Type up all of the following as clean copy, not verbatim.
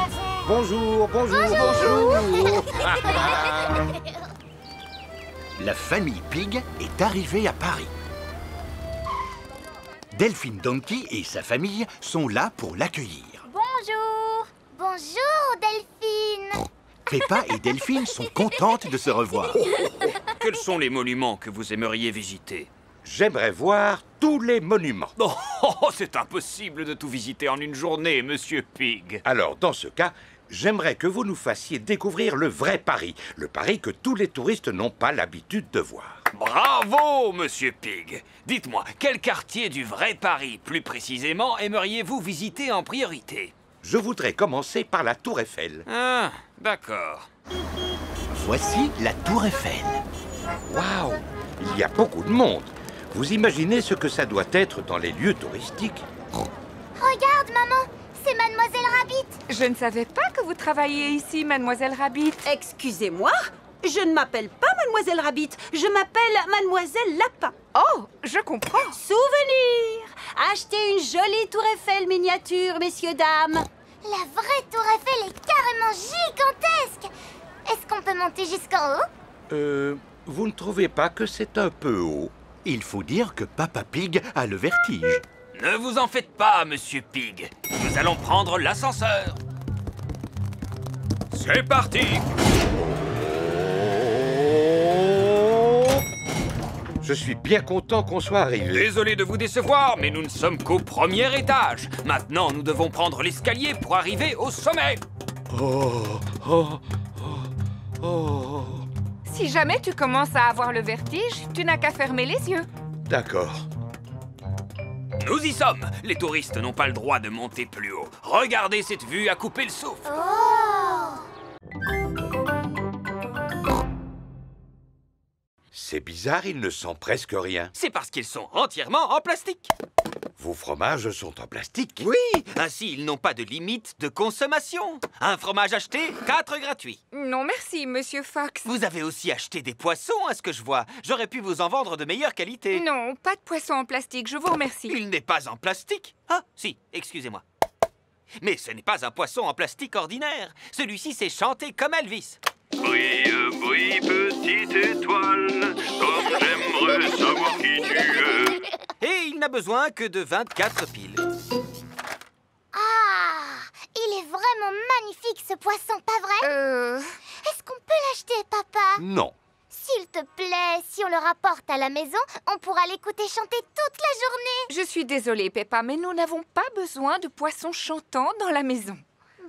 enfants! Bonjour, bonjour, bonjour. La famille Pig est arrivée à Paris. Delphine Donkey et sa famille sont là pour l'accueillir. Bonjour! Bonjour, Delphine! Peppa et Delphine sont contentes de se revoir. Quels sont les monuments que vous aimeriez visiter? J'aimerais voir tous les monuments. Oh, c'est impossible de tout visiter en une journée, Monsieur Pig. Alors, dans ce cas, j'aimerais que vous nous fassiez découvrir le vrai Paris. Le Paris que tous les touristes n'ont pas l'habitude de voir. Bravo, Monsieur Pig. Dites-moi, quel quartier du vrai Paris, plus précisément, aimeriez-vous visiter en priorité? Je voudrais commencer par la Tour Eiffel. Ah, d'accord. Voici la Tour Eiffel. Waouh! Il y a beaucoup de monde. Vous imaginez ce que ça doit être dans les lieux touristiques? Regarde, maman! C'est Mademoiselle Rabbit! Je ne savais pas que vous travailliez ici, Mademoiselle Rabbit. Excusez-moi, je ne m'appelle pas Mademoiselle Rabbit, je m'appelle Mademoiselle Lapin. Oh, je comprends. Souvenir! Achetez une jolie tour Eiffel miniature, messieurs, dames. La vraie tour Eiffel est carrément gigantesque! Est-ce qu'on peut monter jusqu'en haut? Vous ne trouvez pas que c'est un peu haut? Il faut dire que Papa Pig a le vertige. Ne vous en faites pas, Monsieur Pig. Nous allons prendre l'ascenseur. C'est parti! Je suis bien content qu'on soit arrivé. Désolé de vous décevoir, mais nous ne sommes qu'au premier étage. Maintenant, nous devons prendre l'escalier pour arriver au sommet. Si jamais tu commences à avoir le vertige, tu n'as qu'à fermer les yeux. D'accord. Nous y sommes. Les touristes n'ont pas le droit de monter plus haut. Regardez cette vue à couper le souffle. C'est bizarre, il ne sent presque rien. C'est parce qu'ils sont entièrement en plastique. Vos fromages sont en plastique? Oui, ainsi ils n'ont pas de limite de consommation. Un fromage acheté, 4 gratuits. Non, merci, Monsieur Fox. Vous avez aussi acheté des poissons, à ce que je vois. J'aurais pu vous en vendre de meilleure qualité. Non, pas de poisson en plastique, je vous remercie. Il n'est pas en plastique. Ah, si, excusez-moi. Mais ce n'est pas un poisson en plastique ordinaire. Celui-ci sait chanter comme Elvis. Brille, brille, petite étoile, comme j'aimerais savoir qui tu es. Et il n'a besoin que de 24 piles. Ah! Il est vraiment magnifique, ce poisson, pas vrai? Est-ce qu'on peut l'acheter, papa? Non. S'il te plaît, si on le rapporte à la maison, on pourra l'écouter chanter toute la journée. Je suis désolée, Peppa, mais nous n'avons pas besoin de poissons chantants dans la maison.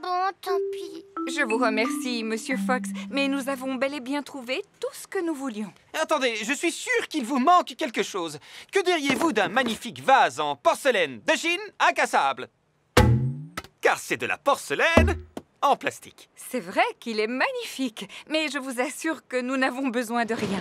Bon, tant pis. Je vous remercie, Monsieur Fox, mais nous avons bel et bien trouvé tout ce que nous voulions. Attendez, je suis sûr qu'il vous manque quelque chose. Que diriez-vous d'un magnifique vase en porcelaine de Chine incassable? Car c'est de la porcelaine en plastique. C'est vrai qu'il est magnifique, mais je vous assure que nous n'avons besoin de rien.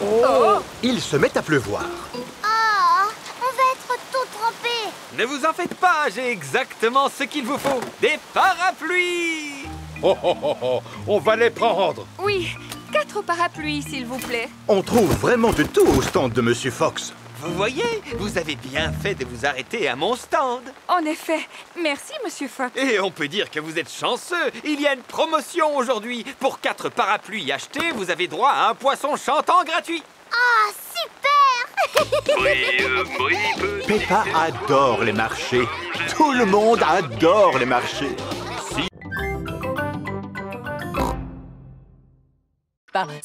Oh! Il se met à pleuvoir. Oh, on va être tout trempés. Ne vous en faites pas, j'ai exactement ce qu'il vous faut. Des parapluies! On va les prendre. Oui, 4 parapluies, s'il vous plaît. On trouve vraiment de tout au stand de Monsieur Fox. Vous voyez, vous avez bien fait de vous arrêter à mon stand. En effet, merci, Monsieur Fox. Et on peut dire que vous êtes chanceux. Il y a une promotion aujourd'hui. Pour 4 parapluies achetés, vous avez droit à un poisson chantant gratuit. Ah, super. Brille, brille, petite Peppa adore les marchés. Tout le monde adore les marchés.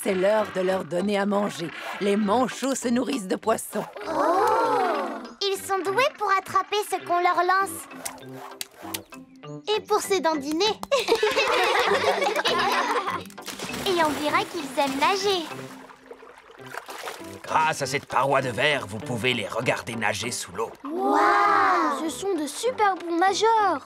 C'est l'heure de leur donner à manger. Les manchots se nourrissent de poissons. Ils sont doués pour attraper ce qu'on leur lance. Et pour se dandiner. Et on dirait qu'ils aiment nager. Grâce à cette paroi de verre, vous pouvez les regarder nager sous l'eau. Waouh! Ce sont de super bons nageurs.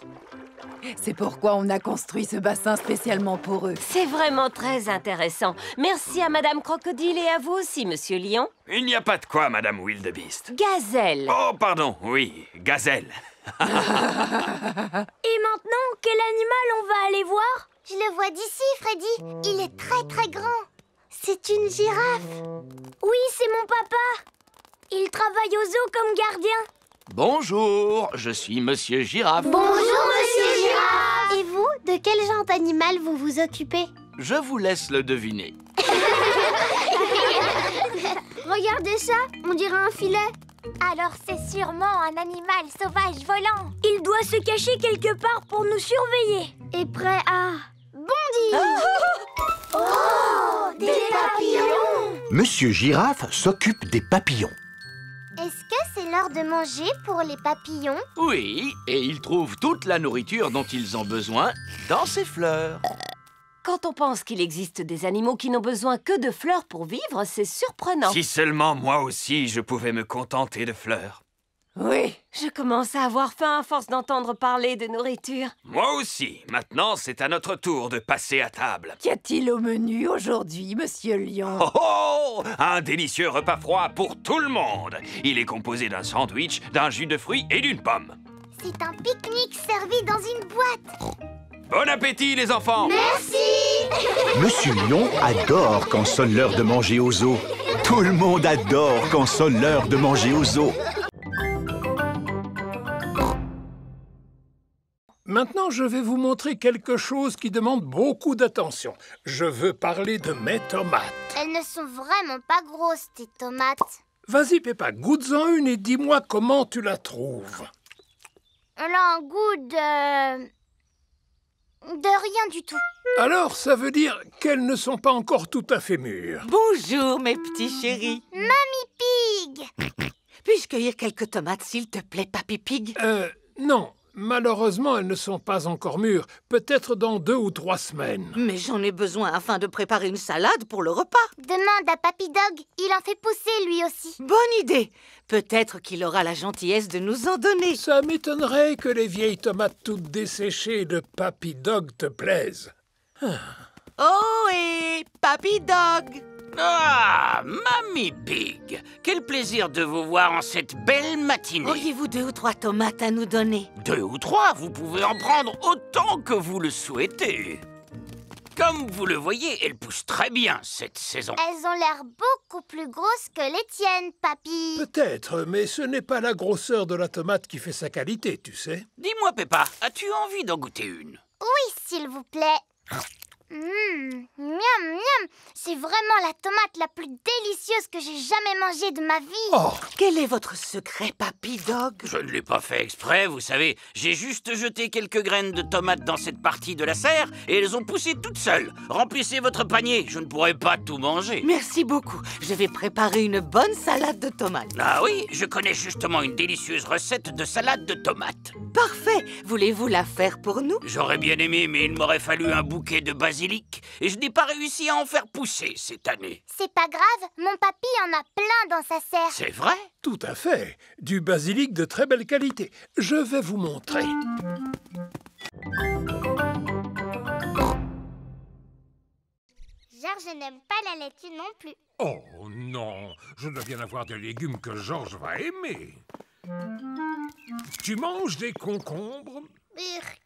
C'est pourquoi on a construit ce bassin spécialement pour eux. C'est vraiment très intéressant. Merci à Madame Crocodile et à vous aussi, Monsieur Lion. Il n'y a pas de quoi, Madame Wildebeest. Gazelle. Oh, pardon, oui, gazelle. Et maintenant, quel animal on va aller voir? Je le vois d'ici, Freddy. Il est très très grand. C'est une girafe. Oui, c'est mon papa. Il travaille au zoo comme gardien. Bonjour, je suis Monsieur Girafe. Bonjour, Monsieur Girafe. Et vous, de quel genre d'animal vous vous occupez? Je vous laisse le deviner. Regardez ça, on dirait un filet. Alors c'est sûrement un animal sauvage volant. Il doit se cacher quelque part pour nous surveiller. Et prêt à bondir. Oh, des papillons! Monsieur Girafe s'occupe des papillons. Est-ce que c'est l'heure de manger pour les papillons? Oui, et ils trouvent toute la nourriture dont ils ont besoin dans ces fleurs. Quand on pense qu'il existe des animaux qui n'ont besoin que de fleurs pour vivre, c'est surprenant. Si seulement moi aussi je pouvais me contenter de fleurs. Oui, je commence à avoir faim à force d'entendre parler de nourriture. Moi aussi. Maintenant, c'est à notre tour de passer à table. Qu'y a-t-il au menu aujourd'hui, Monsieur Lion? Oh oh! Un délicieux repas froid pour tout le monde. Il est composé d'un sandwich, d'un jus de fruits et d'une pomme. C'est un pique-nique servi dans une boîte. Bon appétit, les enfants! Merci. Monsieur Lion adore quand sonne l'heure de manger aux os. Tout le monde adore quand sonne l'heure de manger aux os. Maintenant, je vais vous montrer quelque chose qui demande beaucoup d'attention. Je veux parler de mes tomates. Elles ne sont vraiment pas grosses, tes tomates. Vas-y, Peppa, goûte-en une et dis-moi comment tu la trouves. Elle a un goût de rien du tout. Alors, ça veut dire qu'elles ne sont pas encore tout à fait mûres. Bonjour, mes petits chéris. Mamie Pig! Puis-je cueillir quelques tomates, s'il te plaît, Papy Pig? Non. Malheureusement, elles ne sont pas encore mûres. Peut-être dans 2 ou 3 semaines. Mais j'en ai besoin afin de préparer une salade pour le repas. Demande à Papy Dog. Il en fait pousser, lui aussi. Bonne idée. Peut-être qu'il aura la gentillesse de nous en donner. Ça m'étonnerait que les vieilles tomates toutes desséchées de Papy Dog te plaisent. Oh, et Papy Dog! Ah, Mamie Pig! Quel plaisir de vous voir en cette belle matinée. Auriez-vous 2 ou 3 tomates à nous donner? 2 ou 3, vous pouvez en prendre autant que vous le souhaitez. Comme vous le voyez, elles poussent très bien cette saison. Elles ont l'air beaucoup plus grosses que les tiennes, Papy. Peut-être, mais ce n'est pas la grosseur de la tomate qui fait sa qualité, tu sais. Dis-moi, Peppa, as-tu envie d'en goûter une? Oui, s'il vous plaît. Miam, miam. C'est vraiment la tomate la plus délicieuse que j'ai jamais mangée de ma vie. Oh, Quel est votre secret, Papy Dog? Je ne l'ai pas fait exprès, vous savez. J'ai juste jeté quelques graines de tomates dans cette partie de la serre et elles ont poussé toutes seules. Remplissez votre panier, je ne pourrai pas tout manger. Merci beaucoup. Je vais préparer une bonne salade de tomates. Ah oui, je connais justement une délicieuse recette de salade de tomates. Parfait. Voulez-vous la faire pour nous? J'aurais bien aimé, mais il m'aurait fallu un bouquet de basilic et je n'ai pas réussi à en faire pousser cette année. C'est pas grave, mon papy en a plein dans sa serre. C'est vrai? tout à fait. Du basilic de très belle qualité. Je vais vous montrer. Georges n'aime pas la laitue non plus. Oh non, je dois bien avoir des légumes que Georges va aimer. Tu manges des concombres? Burk.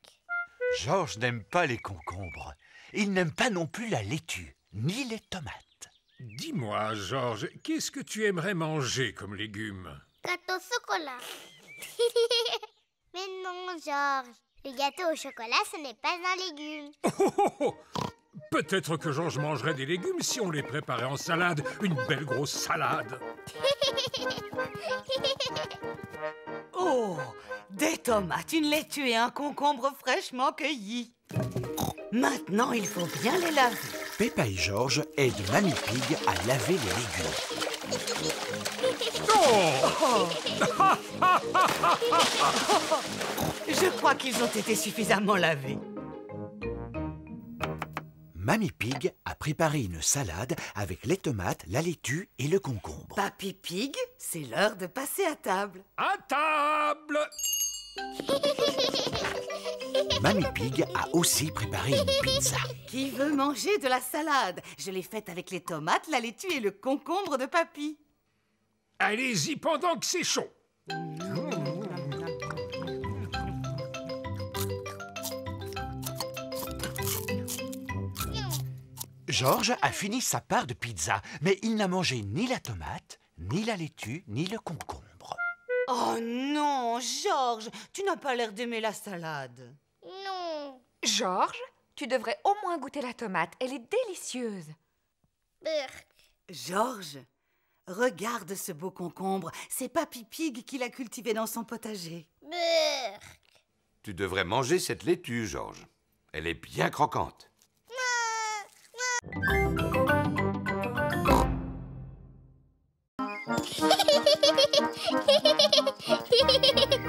Georges n'aime pas les concombres. Il n'aime pas non plus la laitue, ni les tomates. Dis-moi, Georges, qu'est-ce que tu aimerais manger comme légumes? Gâteau au chocolat. Mais non, Georges. Le gâteau au chocolat, ce n'est pas un légume. Peut-être que Georges mangerait des légumes si on les préparait en salade. Une belle grosse salade. Oh, des tomates, une laitue et un concombre fraîchement cueillis. Maintenant, il faut bien les laver. Peppa et Georges aident Mamie Pig à laver les légumes. Je crois qu'ils ont été suffisamment lavés. Mamie Pig a préparé une salade avec les tomates, la laitue et le concombre. Papy Pig, c'est l'heure de passer à table. À table! Mamie Pig a aussi préparé une pizza. Qui veut manger de la salade? Je l'ai faite avec les tomates, la laitue et le concombre de Papy. Allez-y pendant que c'est chaud. Georges a fini sa part de pizza, mais il n'a mangé ni la tomate, ni la laitue, ni le concombre. Oh non, Georges, tu n'as pas l'air d'aimer la salade. Non. Georges, tu devrais au moins goûter la tomate. Elle est délicieuse. Georges, regarde ce beau concombre. C'est Papy Pig qui l'a cultivé dans son potager. Tu devrais manger cette laitue, Georges. Elle est bien croquante.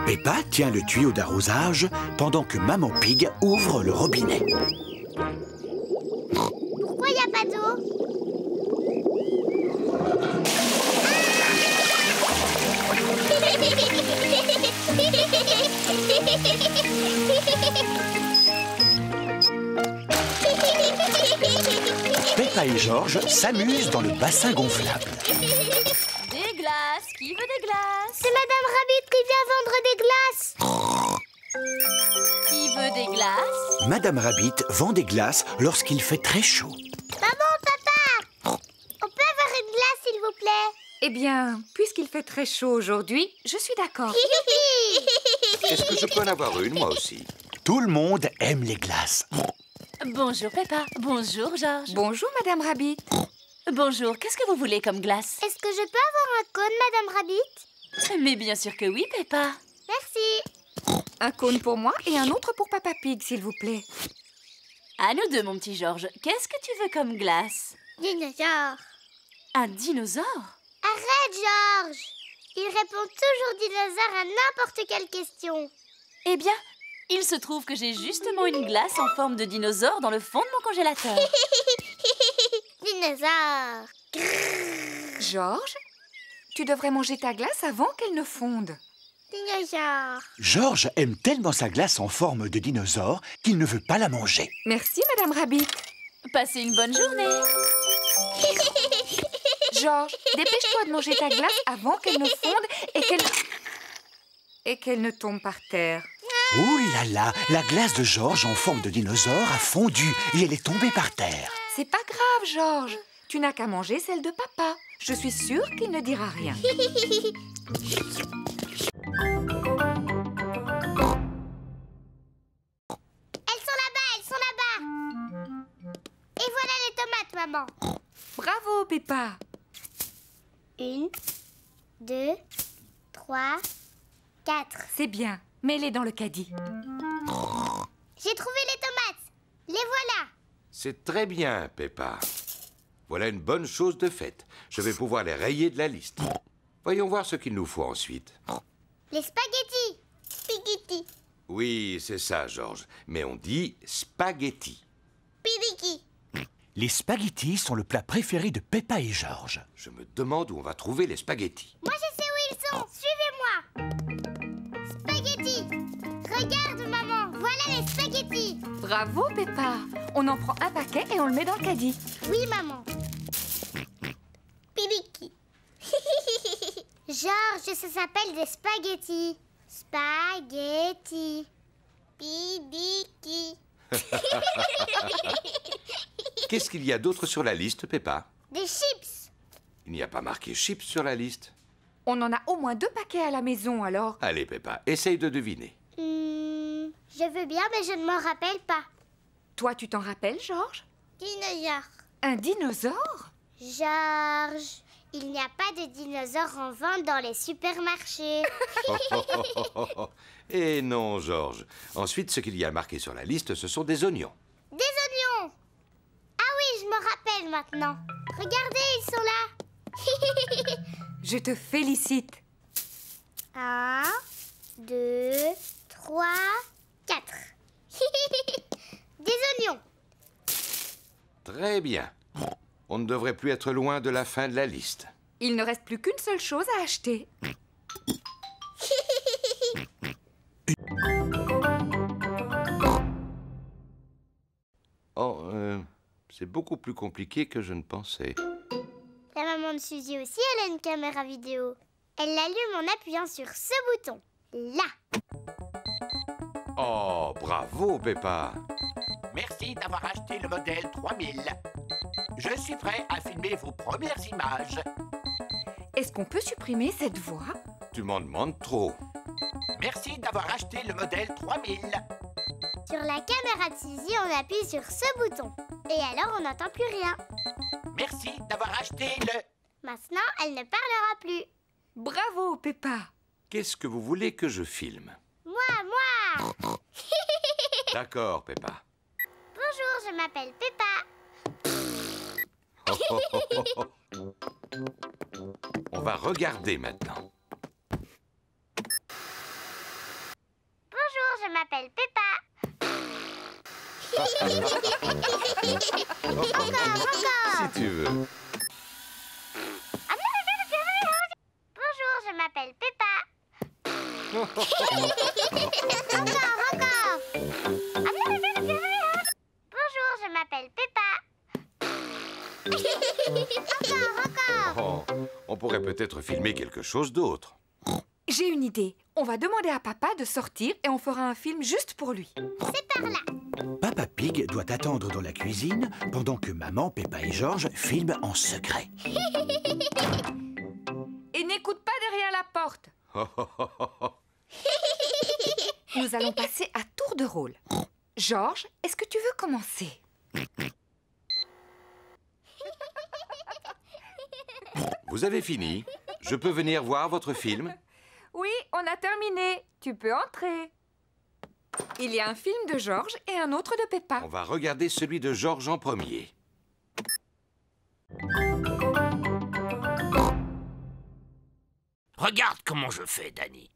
Peppa tient le tuyau d'arrosage pendant que Maman Pig ouvre le robinet. Pourquoi il n'y a pas d'eau? Peppa et Georges s'amusent dans le bassin gonflable. Des glaces. Qui veut des glaces? C'est Madame Rabbit qui vient vendre des glaces. Qui veut des glaces? Madame Rabbit vend des glaces lorsqu'il fait très chaud. Maman, papa, on peut avoir une glace, s'il vous plaît? Eh bien, puisqu'il fait très chaud aujourd'hui, je suis d'accord. Est-ce que je peux en avoir une, moi aussi? Tout le monde aime les glaces. Bonjour Peppa. Bonjour Georges. Bonjour Madame Rabbit. Bonjour, qu'est-ce que vous voulez comme glace? Est-ce que je peux avoir un cône, Madame Rabbit? Mais bien sûr que oui, Peppa. Merci. Un cône pour moi et un autre pour Papa Pig, s'il vous plaît. À nous deux, mon petit Georges. Qu'est-ce que tu veux comme glace? Dinosaure. Un dinosaure? Arrête, Georges. Il répond toujours dinosaure à n'importe quelle question. Eh bien, il se trouve que j'ai justement une glace en forme de dinosaure dans le fond de mon congélateur. Dinosaure. Georges, tu devrais manger ta glace avant qu'elle ne fonde. Dinosaure. Georges aime tellement sa glace en forme de dinosaure qu'il ne veut pas la manger. Merci Madame Rabbit. Passez une bonne journée. Georges, dépêche-toi de manger ta glace avant qu'elle ne fonde et qu'elle ne tombe par terre. Ouh là là, la glace de Georges en forme de dinosaure a fondu et elle est tombée par terre. C'est pas grave, Georges. Tu n'as qu'à manger celle de papa. Je suis sûre qu'il ne dira rien. Elles sont là-bas. Et voilà les tomates, maman. Bravo, Peppa. 1, 2, 3, 4. C'est bien. Mets-les dans le caddie. J'ai trouvé les tomates. Les voilà. C'est très bien, Peppa. Voilà une bonne chose de faite. Je vais pouvoir les rayer de la liste. Voyons voir ce qu'il nous faut ensuite. Les spaghettis. Spaghetti. Oui, c'est ça, Georges. Mais on dit spaghetti. Pidiki. Les spaghettis sont le plat préféré de Peppa et Georges. Je me demande où on va trouver les spaghettis. Moi, je sais où ils sont. Suivez-moi. Spaghettis. Regarde, maman. Voilà les spaghettis. Bravo, Peppa. On en prend un paquet et on le met dans le caddie. Oui, maman. Pidiki. Georges, ça s'appelle des spaghettis. Spaghettis. Pidiki. Qu'est-ce qu'il y a d'autre sur la liste, Peppa? Des chips. Il n'y a pas marqué chips sur la liste. On en a au moins 2 paquets à la maison, alors. Allez, Peppa, essaye de deviner. Je veux bien, mais je ne m'en rappelle pas. Toi, tu t'en rappelles, Georges? Dinosaure. Un dinosaure? Georges, il n'y a pas de dinosaures en vente dans les supermarchés. Eh non, Georges. Ensuite, ce qu'il y a marqué sur la liste, ce sont des oignons. Des oignons. Ah oui, je me rappelle maintenant. Regardez, ils sont là. Je te félicite. 1, 2, 3, 4. Des oignons. Très bien. On ne devrait plus être loin de la fin de la liste. Il ne reste plus qu'une seule chose à acheter. Oh, c'est beaucoup plus compliqué que je ne pensais. La maman de Suzy aussi, elle a une caméra vidéo. Elle l'allume en appuyant sur ce bouton. Là. Oh, bravo, Peppa. Merci d'avoir acheté le modèle 3000. Je suis prêt à filmer vos premières images. Est-ce qu'on peut supprimer cette voix? Tu m'en demandes trop. Merci d'avoir acheté le modèle 3000. Sur la caméra de Suzy, on appuie sur ce bouton. Et alors, on n'entend plus rien. Merci d'avoir acheté le... Maintenant, elle ne parlera plus. Bravo, Peppa. Qu'est-ce que vous voulez que je filme? Moi D'accord, Peppa. Bonjour, je m'appelle Peppa. On va regarder maintenant. Bonjour, je m'appelle Peppa. Encore. Si tu veux. Bonjour, je m'appelle Peppa. Encore. Bonjour, je m'appelle Peppa. Encore. Oh, on pourrait peut-être filmer quelque chose d'autre. J'ai une idée. On va demander à papa de sortir et on fera un film juste pour lui. C'est par là. Papa Pig doit attendre dans la cuisine pendant que maman, Peppa et George filment en secret. Et n'écoute pas derrière la porte. Nous allons passer à tour de rôle. George, est-ce que tu veux commencer? Vous avez fini? Je peux venir voir votre film? Oui, on a terminé. Tu peux entrer. Il y a un film de George et un autre de Peppa. On va regarder celui de George en premier. Regarde comment je fais, Danny.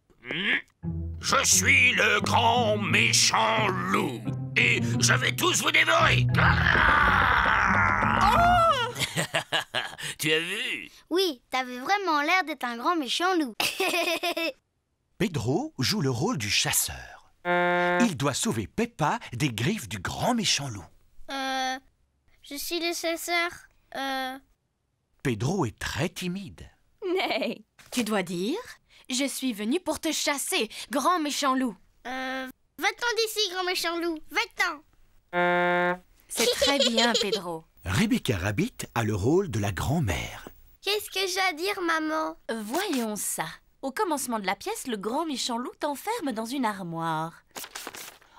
Je suis le grand méchant loup et je vais tous vous dévorer. Tu as vu? Oui, t'avais vraiment l'air d'être un grand méchant loup. Pedro joue le rôle du chasseur. Il doit sauver Peppa des griffes du grand méchant loup. Je suis le chasseur. Pedro est très timide. Nay, tu dois dire « Je suis venu pour te chasser, grand méchant loup ». Va-t'en d'ici, grand méchant loup. Va-t'en. C'est très bien, Pedro. Rebecca Rabbit a le rôle de la grand-mère. Qu'est-ce que j'ai à dire, maman? Voyons ça. Au commencement de la pièce, le grand méchant loup t'enferme dans une armoire.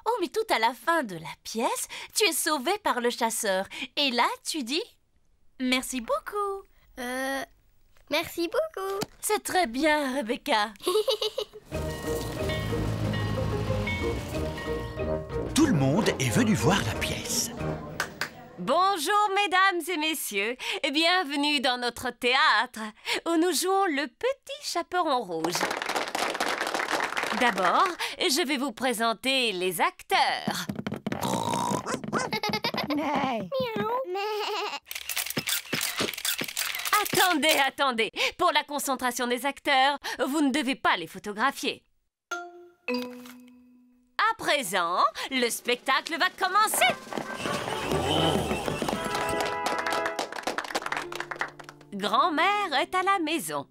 Oh, mais tout à la fin de la pièce, tu es sauvé par le chasseur. Et là, tu dis « Merci beaucoup ». Merci beaucoup. C'est très bien, Rebecca. Tout le monde est venu voir la pièce. Bonjour mesdames et messieurs, et bienvenue dans notre théâtre où nous jouons le petit chaperon rouge. D'abord, je vais vous présenter les acteurs. Attendez. Pour la concentration des acteurs, vous ne devez pas les photographier. À présent, le spectacle va commencer. Grand-mère est à la maison.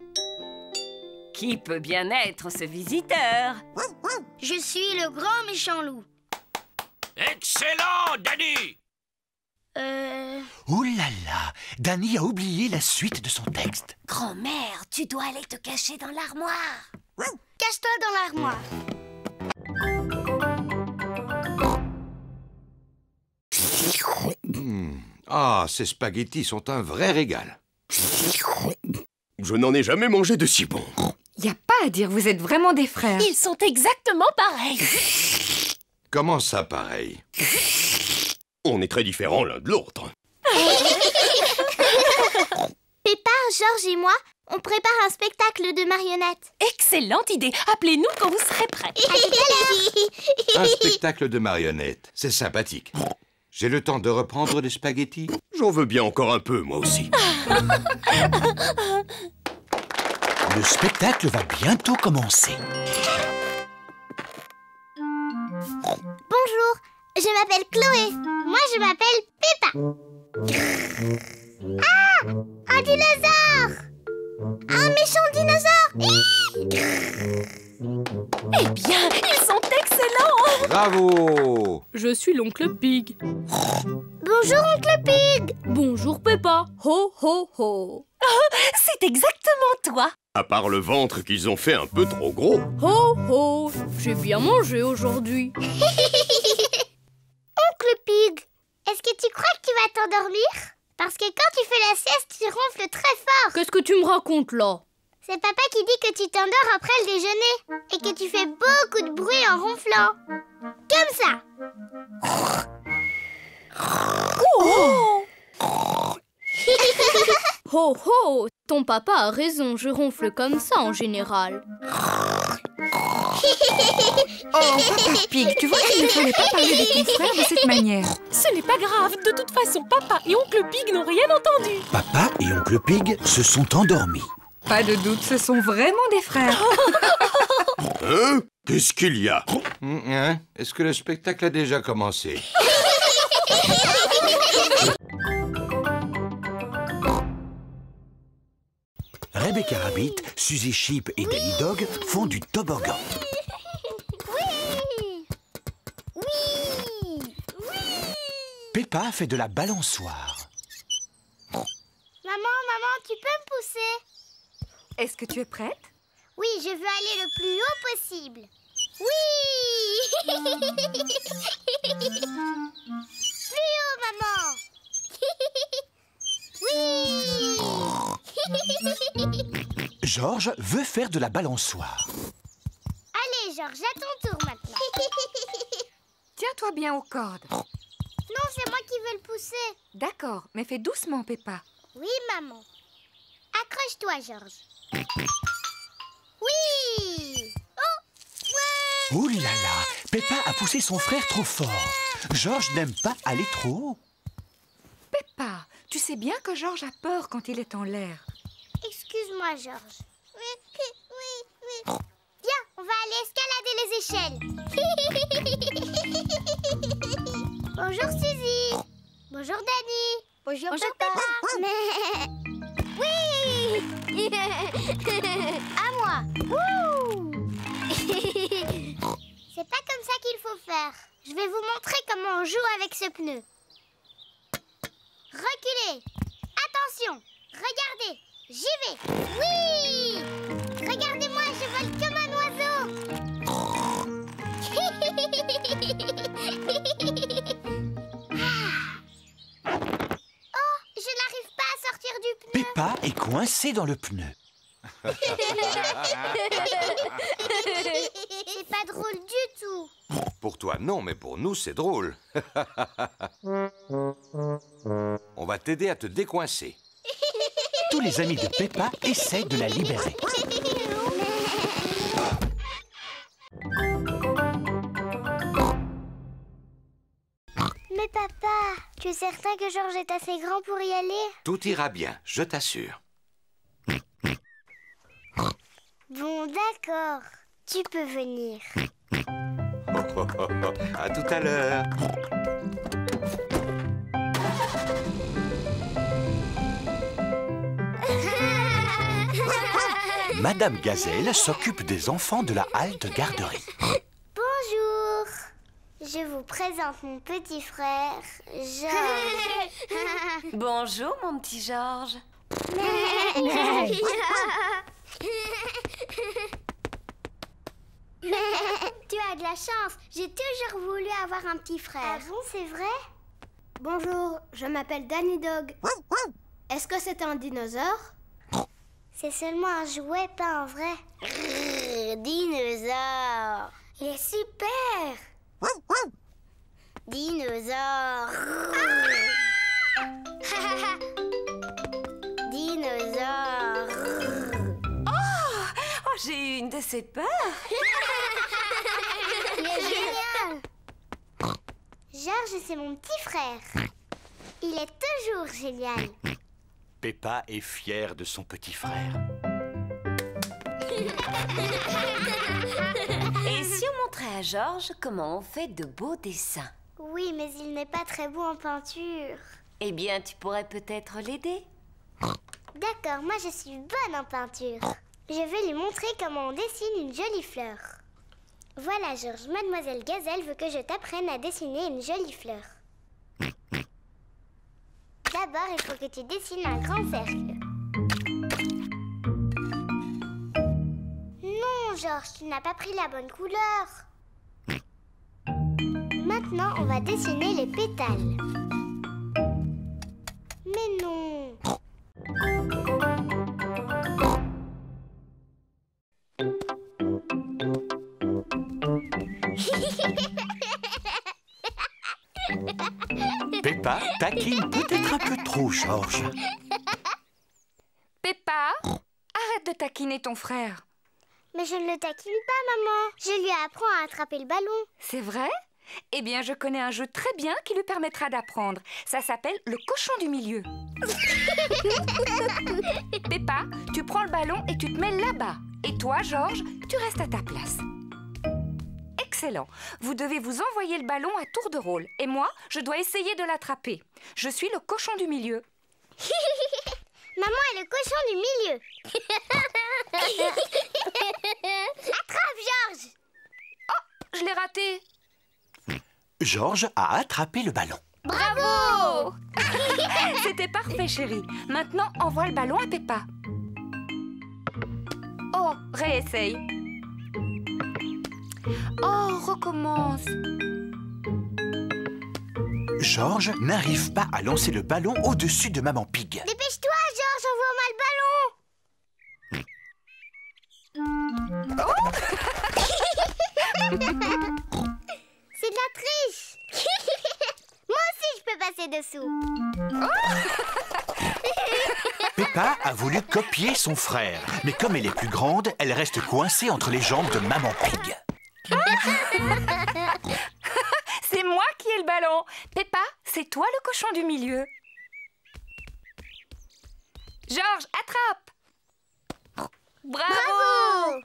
Qui peut bien être ce visiteur? Je suis le grand méchant loup. Excellent, Danny! Ouh là là, Danny a oublié la suite de son texte. Grand-mère, tu dois aller te cacher dans l'armoire. Cache-toi dans l'armoire. Ah, ces spaghettis sont un vrai régal. Je n'en ai jamais mangé de si bon. Y a pas à dire, vous êtes vraiment des frères. Ils sont exactement pareils. Comment ça, pareil? On est très différents l'un de l'autre. Peppa, George et moi, on prépare un spectacle de marionnettes. Excellente idée. Appelez-nous quand vous serez prêts. À tout à l'heure. Un spectacle de marionnettes, c'est sympathique. J'ai le temps de reprendre les spaghettis? J'en veux bien encore un peu, moi aussi. Le spectacle va bientôt commencer. Bonjour, je m'appelle Chloé. Moi, je m'appelle Peppa. Ah! Un dinosaure! Un méchant dinosaure! Eh bien, ils sont excellents! Bravo! Je suis l'oncle Pig. Bonjour, oncle Pig! Bonjour, Peppa. Ho, ho, ho. C'est exactement toi. À part le ventre qu'ils ont fait un peu trop gros. Ho, ho. J'ai bien mangé aujourd'hui. t'endormir? Parce que quand tu fais la sieste, tu ronfles très fort. Qu'est-ce que tu me racontes là? C'est papa qui dit que tu t'endors après le déjeuner et que tu fais beaucoup de bruit en ronflant. Comme ça. Oh! Ho ho! Ton papa a raison, je ronfle comme ça en général. Oh, Papa Pig, tu vois qu'il ne fallait pas parler de ton frère de cette manière. Ce n'est pas grave, de toute façon, papa et oncle Pig n'ont rien entendu. Papa et oncle Pig se sont endormis. Pas de doute, ce sont vraiment des frères. Hein? Qu'est-ce qu'il y a? Hein? Est-ce que le spectacle a déjà commencé? Rebecca Rabbit, Suzy Sheep et Danny Dog font du toboggan. Peppa fait de la balançoire. Maman, tu peux me pousser? Est-ce que tu es prête? Oui, je veux aller le plus haut possible. Oui! Plus haut, maman! Oui! George veut faire de la balançoire. Allez, George, à ton tour maintenant. Tiens-toi bien aux cordes. Non, c'est moi qui veux le pousser. D'accord, mais fais doucement, Peppa. Oui, maman. Accroche-toi, George. Oui! Oh! Ouais! Ouh là là, Peppa a poussé son frère trop fort. George n'aime pas aller trop haut. Peppa, tu sais bien que George a peur quand il est en l'air. Excuse-moi, George. Oui. Viens, on va aller escalader les échelles. Bonjour, Suzy. Bonjour, Danny. Bonjour, Peppa. Oui! À moi. C'est pas comme ça qu'il faut faire. Je vais vous montrer comment on joue avec ce pneu. Reculez. Attention. Regardez. J'y vais. Oui! Regardez-moi, je vole comme un oiseau. Oh, je n'arrive pas à sortir du pneu. Peppa est coincée dans le pneu. C'est pas drôle du tout. Pour toi, non, mais pour nous, c'est drôle. On va t'aider à te décoincer. Tous les amis de Peppa essaient de la libérer. Mais papa, tu es certain que George est assez grand pour y aller? Tout ira bien, je t'assure. Bon, d'accord. Tu peux venir. À tout à l'heure. Madame Gazelle s'occupe des enfants de la halte garderie. Bonjour. Je vous présente mon petit frère, George. Bonjour, mon petit George. Tu as de la chance. J'ai toujours voulu avoir un petit frère. Ah bon, c'est vrai? Bonjour, je m'appelle Danny Dog. Est-ce que c'est un dinosaure? C'est seulement un jouet, pas un vrai. Dinosaure. Il est super. Dinosaure. Dinosaure. Oh, j'ai eu une de ces peurs. Il est génial. George, c'est mon petit frère. Il est toujours génial. Peppa est fière de son petit frère. Et si on montrait à George comment on fait de beaux dessins? Oui, mais il n'est pas très beau en peinture. Eh bien, tu pourrais peut-être l'aider. D'accord, moi je suis bonne en peinture. Je vais lui montrer comment on dessine une jolie fleur. Voilà, George, Mademoiselle Gazelle veut que je t'apprenne à dessiner une jolie fleur. D'abord, il faut que tu dessines un grand cercle. Non, George, tu n'as pas pris la bonne couleur. Maintenant, on va dessiner les pétales. Mais non. Peppa taquine peut-être un peu trop Georges. Peppa, arrête de taquiner ton frère. Mais je ne le taquine pas, maman. Je lui apprends à attraper le ballon. C'est vrai? Eh bien, je connais un jeu très bien qui lui permettra d'apprendre. Ça s'appelle le cochon du milieu. Peppa, tu prends le ballon et tu te mets là-bas. Et toi, Georges, tu restes à ta place. Excellent. Vous devez vous envoyer le ballon à tour de rôle. Et moi, je dois essayer de l'attraper. Je suis le cochon du milieu. Maman est le cochon du milieu. Attrape, Georges. Oh, je l'ai raté. Georges a attrapé le ballon. Bravo! C'était parfait, chérie. Maintenant, envoie le ballon à Peppa. Oh, réessaye. Oh, recommence. Georges n'arrive pas à lancer le ballon au-dessus de Maman Pig. Dépêche-toi, Georges, envoie-moi le ballon. Oh. C'est de la triche. Moi aussi, je peux passer dessous. Peppa a voulu copier son frère, mais comme elle est plus grande, elle reste coincée entre les jambes de Maman Pig. C'est moi qui ai le ballon. Peppa, c'est toi le cochon du milieu. Georges, attrape. Bravo!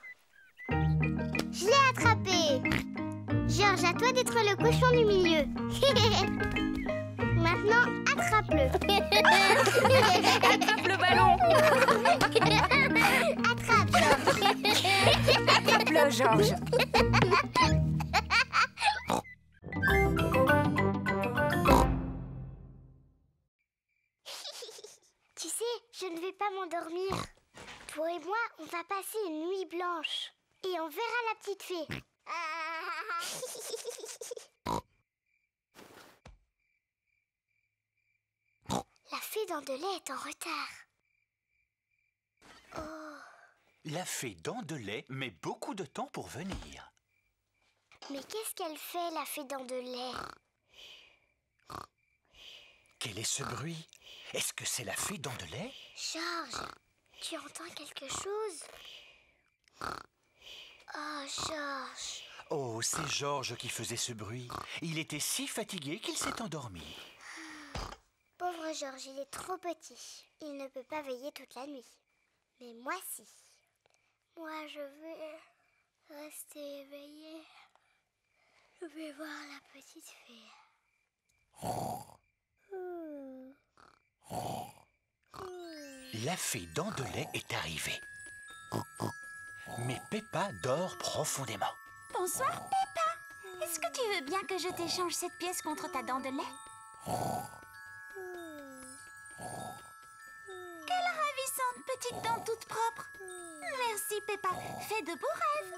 Je l'ai attrapé. Georges, à toi d'être le cochon du milieu. Maintenant, attrape-le. Attrape le ballon. Attrape, Georges. Attrape-le, Georges. Tu sais, je ne vais pas m'endormir. Toi et moi, on va passer une nuit blanche. Et on verra la petite fée. La fée dents de lait est en retard. Oh. La fée dents de lait met beaucoup de temps pour venir. Mais qu'est-ce qu'elle fait, la fée dents de lait? Quel est ce bruit? Est-ce que c'est la fée dents de lait? Georges, tu entends quelque chose? Oh, Georges. Oh, c'est Georges qui faisait ce bruit. Il était si fatigué qu'il s'est endormi. Pauvre Georges, il est trop petit. Il ne peut pas veiller toute la nuit. Mais moi, si. Moi, je vais rester éveillée. Je vais voir la petite fée. La fée dents de lait est arrivée. Mais Peppa dort profondément. Bonsoir, Peppa. Est-ce que tu veux bien que je t'échange cette pièce contre ta dent de lait? Quelle ravissante petite dent toute propre. Merci, Peppa. Fais de beaux rêves.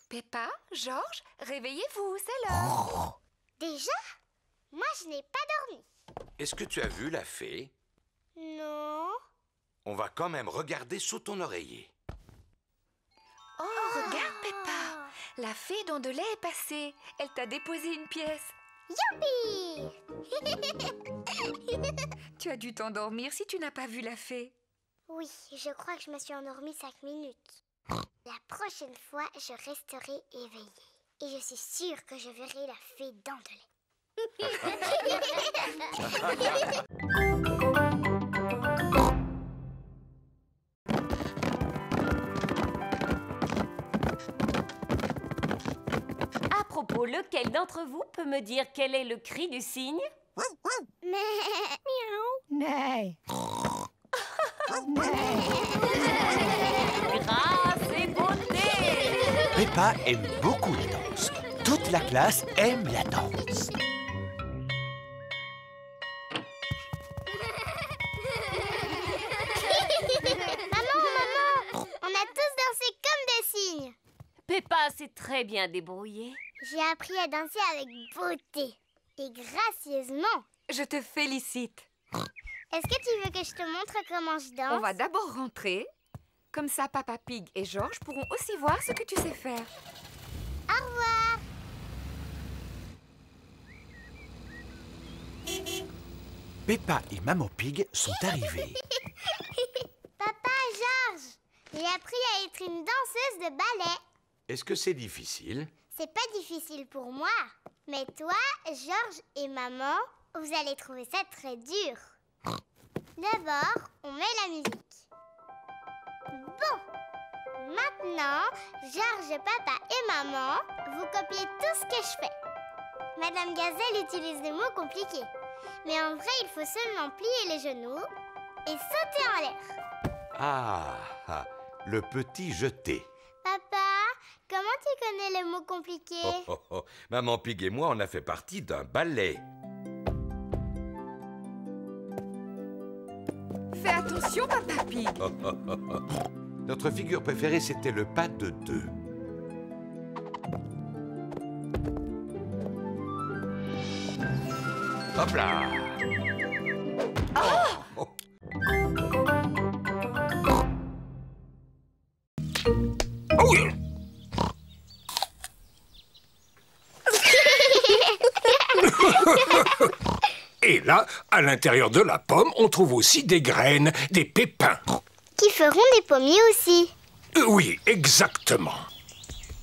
Peppa, Georges, réveillez-vous, c'est l'heure. Déjà? Moi, je n'ai pas dormi. Est-ce que tu as vu la fée? Non. On va quand même regarder sous ton oreiller. Oh, regarde, Peppa. La fée dents de lait est passée. Elle t'a déposé une pièce. Youpi! Tu as dû t'endormir si tu n'as pas vu la fée. Oui, je crois que je me suis endormie 5 minutes. La prochaine fois, je resterai éveillée. Et je suis sûre que je verrai la fée dents de lait. À propos, lequel d'entre vous peut me dire quel est le cri du cygne? Nay. Grâce et beauté. Peppa aime beaucoup la danse. Toute la classe aime la danse. Maman, on a tous dansé comme des cygnes. Peppa, c'est s'est très bien débrouillée. J'ai appris à danser avec beauté et gracieusement. Je te félicite. Est-ce que tu veux que je te montre comment je danse? On va d'abord rentrer. Comme ça, Papa Pig et Georges pourront aussi voir ce que tu sais faire. Au revoir. Peppa et Maman Pig sont arrivés. Papa, Georges, j'ai appris à être une danseuse de ballet. Est-ce que c'est difficile? C'est pas difficile pour moi. Mais toi, Georges et maman, vous allez trouver ça très dur. D'abord, on met la musique. Bon. Maintenant, Georges, papa et maman, vous copiez tout ce que je fais. Madame Gazelle utilise des mots compliqués. Mais en vrai, il faut seulement plier les genoux et sauter en l'air. Ah, le petit jeté. Papa, comment tu connais les mots compliqués? Maman Pig et moi, on a fait partie d'un ballet. Fais attention, Papa Pig. Notre figure préférée, c'était le pas de deux. Hop là! Oh. Oui. Et là, à l'intérieur de la pomme, on trouve aussi des graines, des pépins. Qui feront des pommiers aussi. Oui, exactement.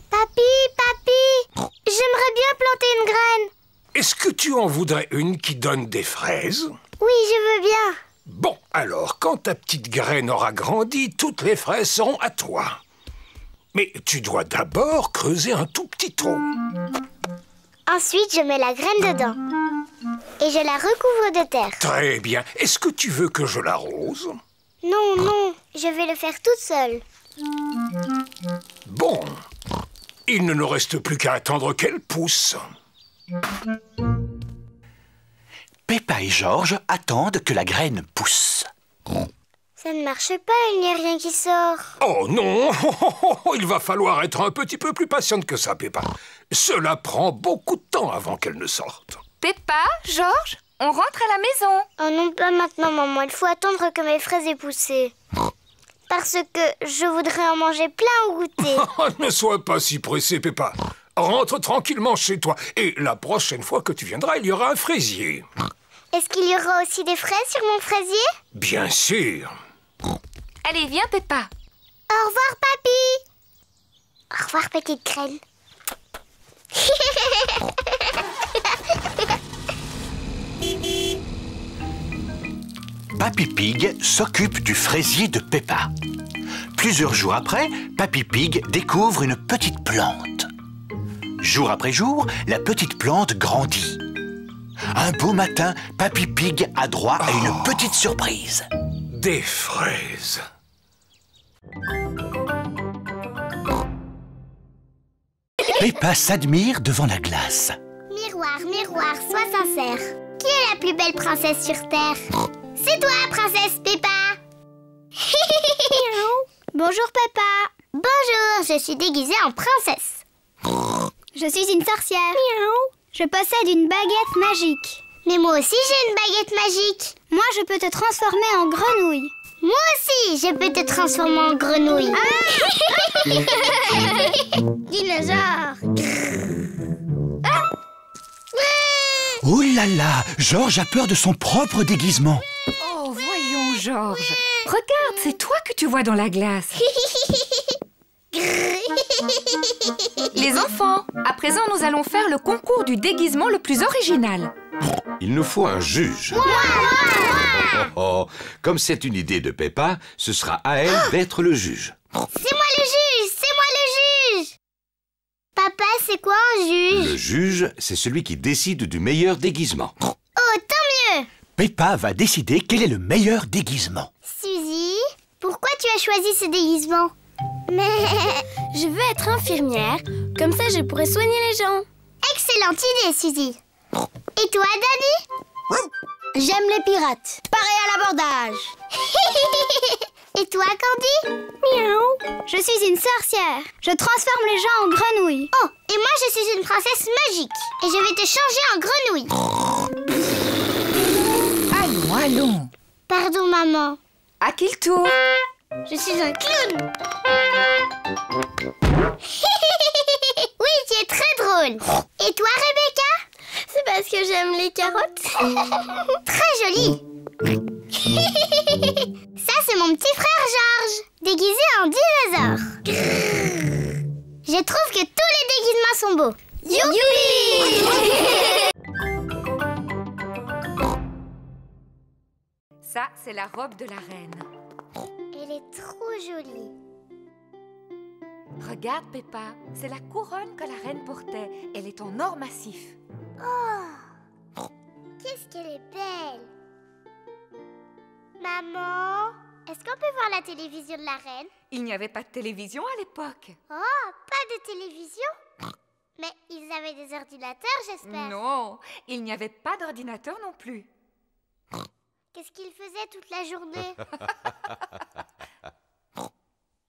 Papi, j'aimerais bien planter une graine. Est-ce que tu en voudrais une qui donne des fraises? Oui, je veux bien. Bon, alors, quand ta petite graine aura grandi, toutes les fraises seront à toi. Mais tu dois d'abord creuser un tout petit trou. Ensuite, je mets la graine dedans. Et je la recouvre de terre. Très bien. Est-ce que tu veux que je l'arrose? Non, je vais le faire toute seule. Bon, il ne nous reste plus qu'à attendre qu'elle pousse. Peppa et Georges attendent que la graine pousse. Ça ne marche pas, il n'y a rien qui sort. Oh non! Il va falloir être un petit peu plus patiente que ça, Peppa. Cela prend beaucoup de temps avant qu'elle ne sorte. Peppa, Georges, on rentre à la maison. Oh non, pas maintenant, maman. Il faut attendre que mes fraises aient poussé. Parce que je voudrais en manger plein au goûter. Ne sois pas si pressée, Peppa. Rentre tranquillement chez toi. Et la prochaine fois que tu viendras, il y aura un fraisier. Est-ce qu'il y aura aussi des fraises sur mon fraisier? Bien sûr. Allez, viens, Peppa. Au revoir, papy. Au revoir, petite graine. Papy Pig s'occupe du fraisier de Peppa. Plusieurs jours après, Papy Pig découvre une petite plante. Jour après jour, la petite plante grandit. Un beau matin, Papy Pig a droit à une petite surprise. Des fraises. Peppa s'admire devant la glace. Miroir, miroir, sois sincère. Qui est la plus belle princesse sur Terre? C'est toi, princesse Peppa. Bonjour, Peppa. Bonjour, je suis déguisée en princesse. Je suis une sorcière. Je possède une baguette magique. Mais moi aussi, j'ai une baguette magique. Moi, je peux te transformer en grenouille. Moi aussi, je peux te transformer en grenouille. Dinosaure. Oh là là, Georges a peur de son propre déguisement. Oh, voyons, Georges. Regarde, c'est toi que tu vois dans la glace. Les enfants, à présent, nous allons faire le concours du déguisement le plus original. Il nous faut un juge. Comme c'est une idée de Peppa, ce sera à elle d'être le juge. C'est moi le juge! C'est moi le juge! Papa, c'est quoi un juge? Le juge, c'est celui qui décide du meilleur déguisement. Oh, tant mieux! Peppa va décider quel est le meilleur déguisement. Suzy, pourquoi tu as choisi ce déguisement? Mais je veux être infirmière, comme ça je pourrais soigner les gens. Excellente idée, Suzy. Et toi, Danny? J'aime les pirates. Pareil à l'abordage. Et toi, Candy? Miaou. Je suis une sorcière. Je transforme les gens en grenouilles. Oh, et moi je suis une princesse magique. Et je vais te changer en grenouille. Allons, allons. Pardon, maman. À qui le tour? Je suis un clown. Oui, tu es très drôle. Et toi, Rebecca? C'est parce que j'aime les carottes. Très joli. Ça, c'est mon petit frère Georges, déguisé en dinosaure. Je trouve que tous les déguisements sont beaux. Youpi! Ça, c'est la robe de la reine. Elle est trop jolie. Regarde, Peppa, c'est la couronne que la reine portait. Elle est en or massif. Oh, qu'est-ce qu'elle est belle. Maman, est-ce qu'on peut voir la télévision de la reine? Il n'y avait pas de télévision à l'époque. Oh, pas de télévision? Mais ils avaient des ordinateurs, j'espère. Non, il n'y avait pas d'ordinateur non plus. Qu'est-ce qu'ils faisaient toute la journée?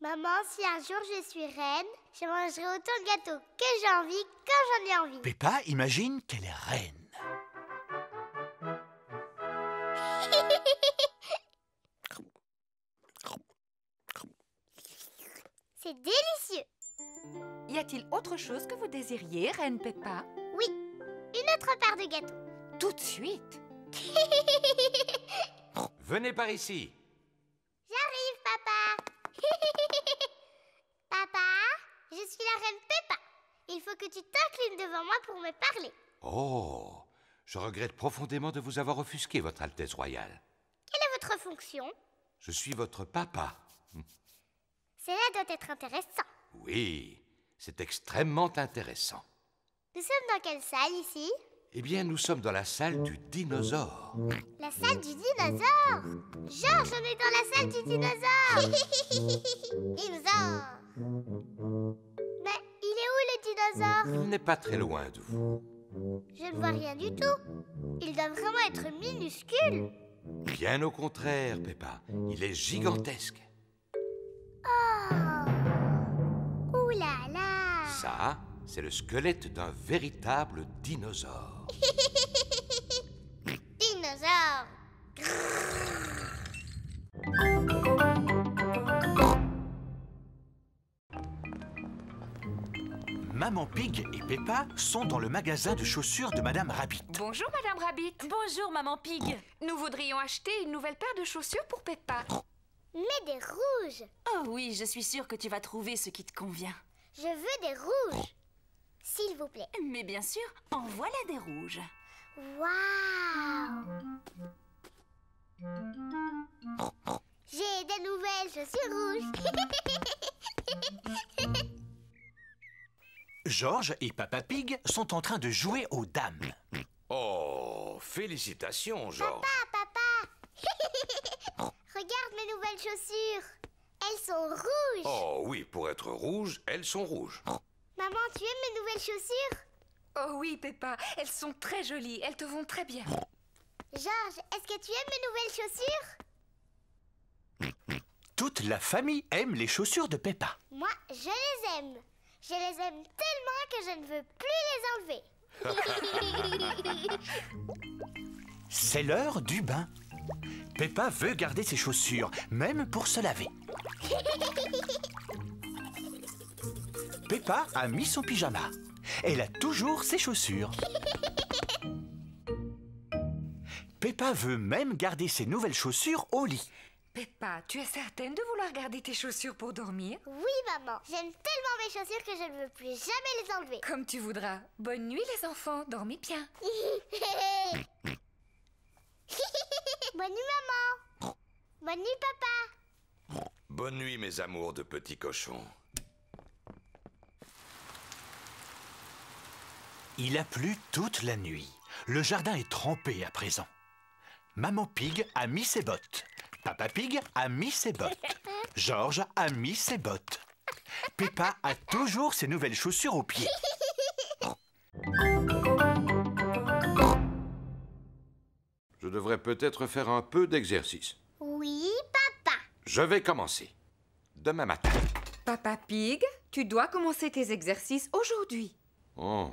Maman, si un jour je suis reine, je mangerai autant de gâteaux que j'ai envie, quand j'en ai envie. Peppa imagine qu'elle est reine. C'est délicieux. Y a-t-il autre chose que vous désiriez, Reine Peppa? Oui, une autre part de gâteau. Tout de suite. Venez par ici. J'arrive, papa. Papa, je suis la reine Peppa. Il faut que tu t'inclines devant moi pour me parler. Oh, je regrette profondément de vous avoir offusqué, Votre Altesse Royale. Quelle est votre fonction? Je suis votre papa. Cela doit être intéressant. Oui, c'est extrêmement intéressant. Nous sommes dans quelle salle ici? Eh bien, nous sommes dans la salle du dinosaure. La salle du dinosaure? Georges, on est dans la salle du dinosaure. Dinosaure. Mais il est où le dinosaure? Il n'est pas très loin de vous. Je ne vois rien du tout. Il doit vraiment être minuscule. Bien au contraire, Peppa. Il est gigantesque. Oh! Ouh là là! Ça, c'est le squelette d'un véritable dinosaure. Dinosaure! Maman Pig et Peppa sont dans le magasin de chaussures de Madame Rabbit. Bonjour, Madame Rabbit. Bonjour, Maman Pig. Nous voudrions acheter une nouvelle paire de chaussures pour Peppa. Mais des rouges! Oh oui, je suis sûre que tu vas trouver ce qui te convient. Je veux des rouges! S'il vous plaît. Mais bien sûr, en voilà des rouges. Waouh! J'ai des nouvelles chaussures rouges! Georges et Papa Pig sont en train de jouer aux dames. Oh, félicitations, Georges. Papa! Regarde mes nouvelles chaussures! Elles sont rouges! Oh oui, pour être rouges, elles sont rouges. Maman, tu aimes mes nouvelles chaussures? Oh oui, Peppa, elles sont très jolies, elles te vont très bien. Georges, est-ce que tu aimes mes nouvelles chaussures? Toute la famille aime les chaussures de Peppa. Moi, je les aime. Je les aime tellement que je ne veux plus les enlever. C'est l'heure du bain. Peppa veut garder ses chaussures, même pour se laver. Peppa a mis son pyjama. Elle a toujours ses chaussures. Peppa veut même garder ses nouvelles chaussures au lit. Peppa, tu es certaine de vouloir garder tes chaussures pour dormir? Oui, maman. J'aime tellement mes chaussures que je ne veux plus jamais les enlever. Comme tu voudras. Bonne nuit, les enfants. Dormez bien. Bonne nuit, maman. Bonne nuit, papa. Bonne nuit, mes amours de petits cochons. Il a plu toute la nuit. Le jardin est trempé à présent. Maman Pig a mis ses bottes. Papa Pig a mis ses bottes. Georges a mis ses bottes. Peppa a toujours ses nouvelles chaussures aux pieds. Je devrais peut-être faire un peu d'exercice. Oui, papa. Je vais commencer. Demain matin, Papa Pig, tu dois commencer tes exercices aujourd'hui. Oh.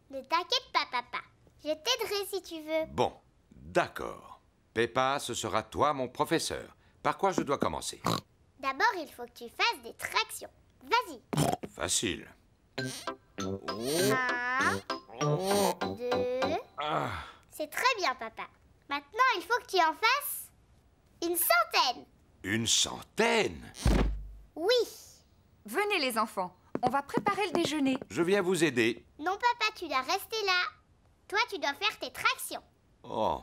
Ne t'inquiète pas, papa. Je t'aiderai si tu veux. Bon, d'accord. Peppa, ce sera toi mon professeur. Par quoi je dois commencer? D'abord, il faut que tu fasses des tractions. Vas-y. Facile. 1, 2... C'est très bien, papa. Maintenant, il faut que tu en fasses une centaine. Une centaine? Oui. Venez les enfants, on va préparer le déjeuner. Je viens vous aider. Non, papa, tu dois rester là. Toi, tu dois faire tes tractions. Oh.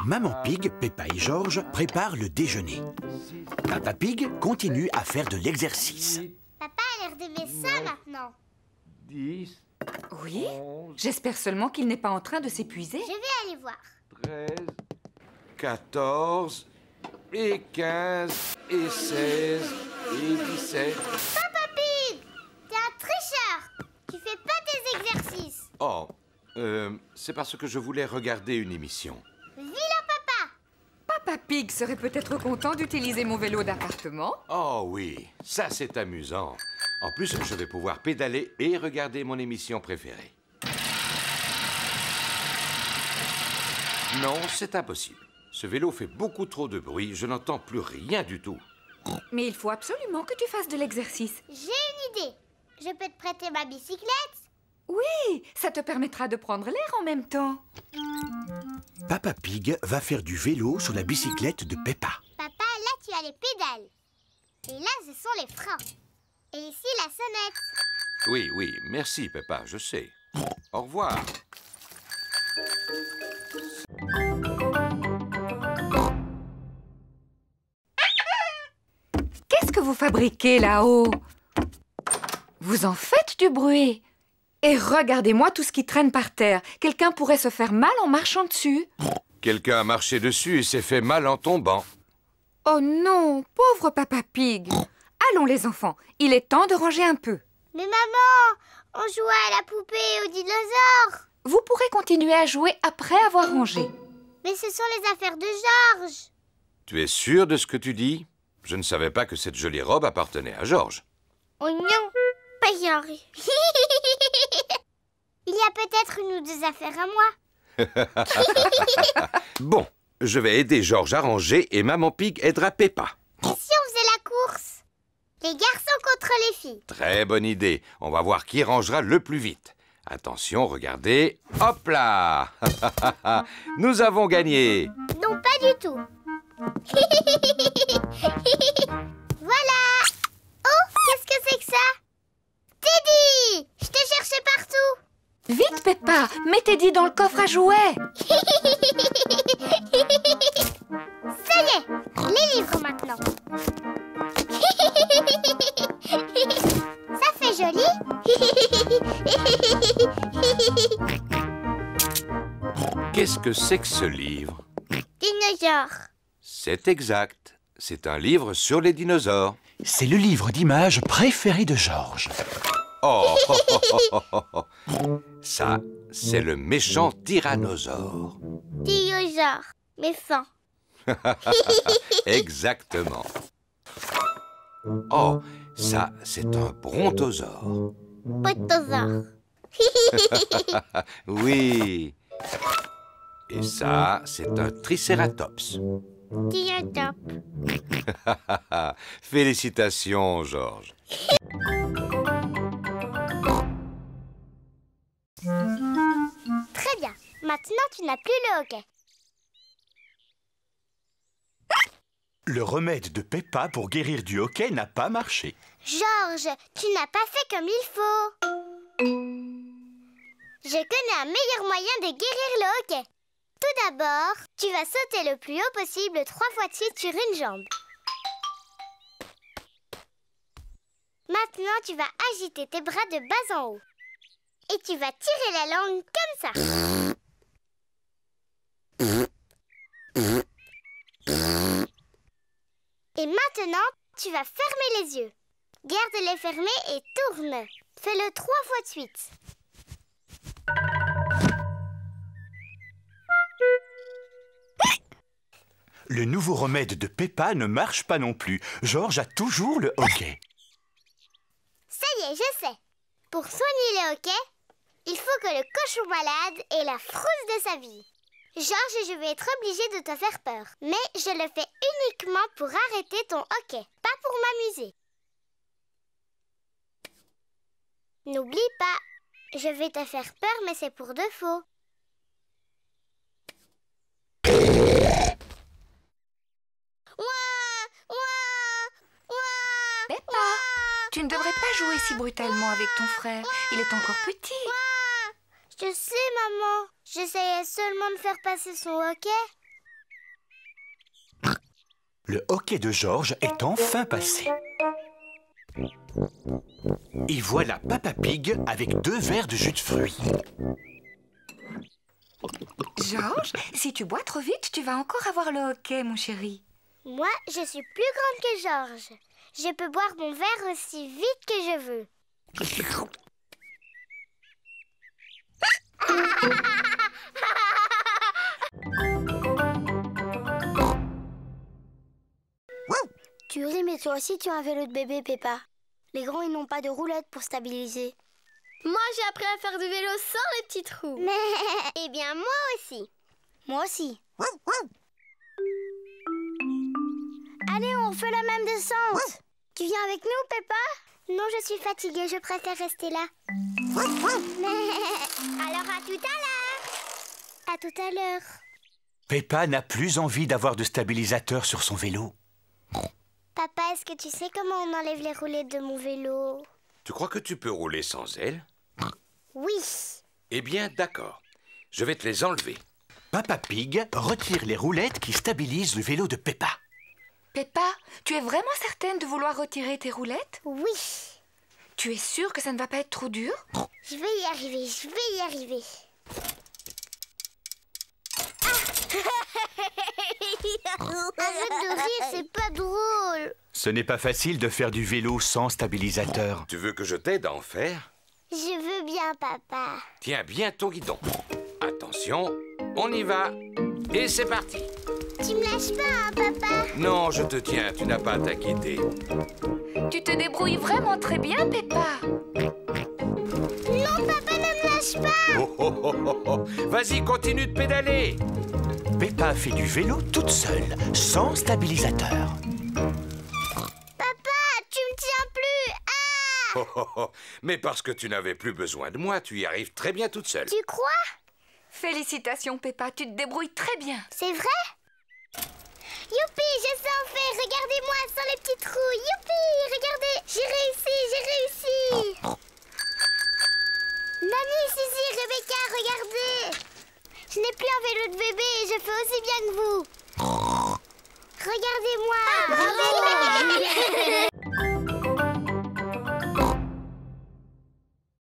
Maman Pig, Peppa et Georges préparent le déjeuner. Papa Pig continue à faire de l'exercice. Papa a l'air d'aimer ça maintenant. 10. Oui? J'espère seulement qu'il n'est pas en train de s'épuiser. Je vais aller voir. 13, 14, et 15, et 16, et 17. Papa Pig, t'es un tricheur. Tu fais pas tes exercices. Oh, c'est parce que je voulais regarder une émission. Vilain papa. Papa Pig serait peut-être content d'utiliser mon vélo d'appartement. Oh oui, ça c'est amusant. En plus, je vais pouvoir pédaler et regarder mon émission préférée. Non, c'est impossible. Ce vélo fait beaucoup trop de bruit, je n'entends plus rien du tout. Mais il faut absolument que tu fasses de l'exercice. J'ai une idée. Je peux te prêter ma bicyclette? Oui, ça te permettra de prendre l'air en même temps. Papa Pig va faire du vélo sur la bicyclette de Peppa. Papa, là tu as les pédales. Et là, ce sont les freins. Et ici, la sonnette. Oui, oui, merci Peppa, je sais. Au revoir. Qu'est-ce que vous fabriquez là-haut? Vous en faites du bruit. Et regardez-moi tout ce qui traîne par terre. Quelqu'un pourrait se faire mal en marchant dessus. Quelqu'un a marché dessus et s'est fait mal en tombant. Oh non, pauvre Papa Pig. Allons les enfants, il est temps de ranger un peu. Mais maman, on jouait à la poupée aux dinosaures. Vous pourrez continuer à jouer après avoir rangé. Mais ce sont les affaires de Georges. Tu es sûr de ce que tu dis? Je ne savais pas que cette jolie robe appartenait à Georges. Oh non, pas Georges. Il y a peut-être une ou deux affaires à moi. Bon, je vais aider Georges à ranger et Maman Pig aidera Peppa. Et si on faisait la course? Les garçons contre les filles. Très bonne idée. On va voir qui rangera le plus vite. Attention, regardez. Hop là! Nous avons gagné. Non, pas du tout. Voilà. Oh, qu'est-ce que c'est que ça? Teddy! Je t'ai cherché partout. Vite, Peppa, mets Teddy dans le coffre à jouets. Ça y est, les livres maintenant. Ça fait joli. Qu'est-ce que c'est que ce livre? Dinosaure. C'est exact. C'est un livre sur les dinosaures. C'est le livre d'images préféré de Georges. Oh, ça, c'est le méchant tyrannosaure. Dinosaure, mais fin. Exactement. Oh, ça, c'est un brontosaure. Brontosaure. Oui. Et ça, c'est un tricératops. Triceratops. Félicitations, Georges. Très bien. Maintenant, tu n'as plus le hoquet. Le remède de Peppa pour guérir du hoquet n'a pas marché. Georges, tu n'as pas fait comme il faut. Je connais un meilleur moyen de guérir le hoquet. Tout d'abord, tu vas sauter le plus haut possible 3 fois de suite sur une jambe. Maintenant, tu vas agiter tes bras de bas en haut. Et tu vas tirer la langue comme ça. Et maintenant, tu vas fermer les yeux. Garde-les fermés et tourne. Fais-le 3 fois de suite. Le nouveau remède de Peppa ne marche pas non plus. Georges a toujours le hoquet. Ça y est, je sais. Pour soigner le hoquet, il faut que le cochon malade ait la frousse de sa vie. Georges, je vais être obligée de te faire peur. Mais je le fais uniquement pour arrêter ton hoquet, pas pour m'amuser. N'oublie pas, je vais te faire peur, mais c'est pour de faux. Peppa, tu ne devrais pas jouer si brutalement avec ton frère. Il est encore petit. Je sais, maman. J'essayais seulement de faire passer son hoquet. Le hoquet de Georges est enfin passé. Et voilà Papa Pig avec 2 verres de jus de fruits. Georges, si tu bois trop vite, tu vas encore avoir le hoquet, mon chéri. Moi, je suis plus grande que Georges. Je peux boire mon verre aussi vite que je veux. Tu ris, mais toi aussi tu as un vélo de bébé, Peppa. Les grands, ils n'ont pas de roulette pour stabiliser. Moi, j'ai appris à faire du vélo sans les petits trous. Mais, eh bien, moi aussi. Moi aussi. Allez, on fait la même descente. Tu viens avec nous, Peppa? Non, je suis fatiguée, je préfère rester là. Alors, à tout à l'heure. À tout à l'heure. Peppa n'a plus envie d'avoir de stabilisateur sur son vélo. Papa, est-ce que tu sais comment on enlève les roulettes de mon vélo? Tu crois que tu peux rouler sans elles? Oui. Eh bien, d'accord. Je vais te les enlever. Papa Pig retire les roulettes qui stabilisent le vélo de Peppa. Peppa, tu es vraiment certaine de vouloir retirer tes roulettes? Oui. Tu es sûre que ça ne va pas être trop dur? Je vais y arriver, je vais y arriver. Arrête de rire, c'est pas drôle. Ce n'est pas facile de faire du vélo sans stabilisateur. Tu veux que je t'aide à en faire? Je veux bien, papa. Tiens bien ton guidon. Attention, on y va. Et c'est parti. Tu me lâches pas, hein, papa? Non, je te tiens, tu n'as pas à t'inquiéter. Tu te débrouilles vraiment très bien, Peppa. Non, papa, ne me lâche pas. Oh, oh, oh, oh, oh. Vas-y, continue de pédaler. Peppa fait du vélo toute seule, sans stabilisateur. Papa, tu me tiens plus. Ah! Oh, oh, oh. Mais parce que tu n'avais plus besoin de moi, tu y arrives très bien toute seule. Tu crois? Félicitations, Peppa, tu te débrouilles très bien. C'est vrai? Youpi, je sais en faire. Regardez-moi sans les petits trous. Youpi, regardez, j'ai réussi, j'ai réussi. Nani, Suzy, Rebecca, regardez. Je n'ai plus un vélo de bébé et je fais aussi bien que vous. Regardez-moi.